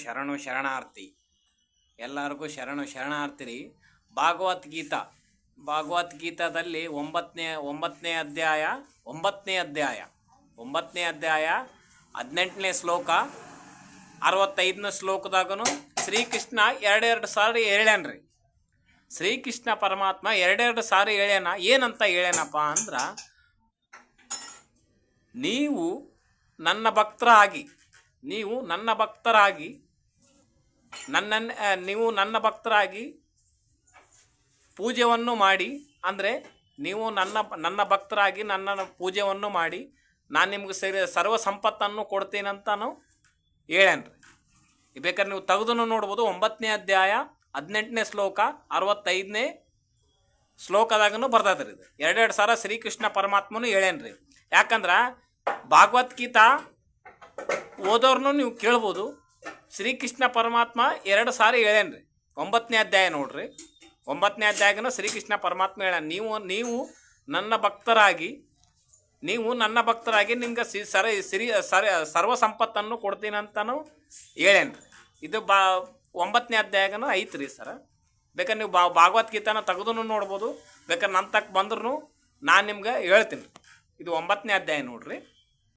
ಶರಣು ಶರಣಾರ್ಥಿ. ಎಲ್ಲರಿಗೂ ಶರಣು ಶರಣಾರ್ಥಿ ರೀ. ಭಗವದ್ಗೀತಾದಲ್ಲಿ ಒಂಬತ್ತನೇ ಅಧ್ಯಾಯ 18ನೇ ಶ್ಲೋಕ 65ನೇ ಶ್ಲೋಕದಾಗೂ ಶ್ರೀಕೃಷ್ಣ ಎರಡು ಸಾರಿ ಹೇಳ್ಯಾನ್ರಿ. ಶ್ರೀಕೃಷ್ಣ ಪರಮಾತ್ಮ ಎರಡು ಸಾರಿ ಹೇಳ್ಯಾನ. ಏನಂತ ಹೇಳ್ಯಾನಪ್ಪ ಅಂದ್ರೆ, ನೀವು ನನ್ನ ಭಕ್ತರಾಗಿ ಪೂಜೆಯನ್ನು ಮಾಡಿ, ಅಂದರೆ ನೀವು ನನ್ನ ಭಕ್ತರಾಗಿ ನನ್ನನ್ನು ಪೂಜೆಯನ್ನು ಮಾಡಿ ನಾನು ನಿಮ್ಗೆ ಸರ್ವ ಸಂಪತ್ತನ್ನು ಕೊಡ್ತೀನಂತನೂ ಹೇಳ್ಯಾನ್ರಿ. ಬೇಕಾದ್ರೆ ನೀವು ತೆಗೆದು ನೋಡ್ಬೋದು. 9ನೇ ಅಧ್ಯಾಯ 18ನೇ ಶ್ಲೋಕ 65ನೇ ಶ್ಲೋಕದಾಗೂ ಬರ್ತದ್ರಿ. ಇದು ಎರಡು ಸಾರ ಶ್ರೀಕೃಷ್ಣ ಪರಮಾತ್ಮನು ಹೇಳ್ಯಾನ್ರಿ. ಯಾಕಂದ್ರೆ ಭಗವದ್ಗೀತಾ ಓದೋರ್ನು ನೀವು ಕೇಳ್ಬೋದು. ಶ್ರೀಕೃಷ್ಣ ಪರಮಾತ್ಮ 2 ಸಾರಿ ಹೇಳ್ಯಾನ್ರಿ. 9ನೇ ಅಧ್ಯಾಯ ನೋಡ್ರಿ. 9ನೇ ಅಧ್ಯಾಯನ ಶ್ರೀಕೃಷ್ಣ ಪರಮಾತ್ಮ ಹೇಳ್ಯಾನ, ನೀವು ನನ್ನ ಭಕ್ತರಾಗಿ ನಿಮ್ಗೆ ಸರ್ವ ಸಂಪತ್ತನ್ನು ಕೊಡ್ತೀನಂತನೂ ಹೇಳ್ಯಾನ್ರಿ. ಇದು 9ನೇ ಅಧ್ಯಾಯನೂ ಐತ್ರಿ ಸರ. ಬೇಕಾದ್ರೆ ನೀವು ಭಗವದ್ಗೀತಾನ ತೆಗೆದು ನೋಡ್ಬೋದು. ಬೇಕಾದ್ರೆ ನನ್ನ ತಕ್ಕ ಬಂದ್ರೂ ನಾನು ನಿಮ್ಗೆ ಹೇಳ್ತೀನಿ. ಇದು 9ನೇ ಅಧ್ಯಾಯ ನೋಡ್ರಿ.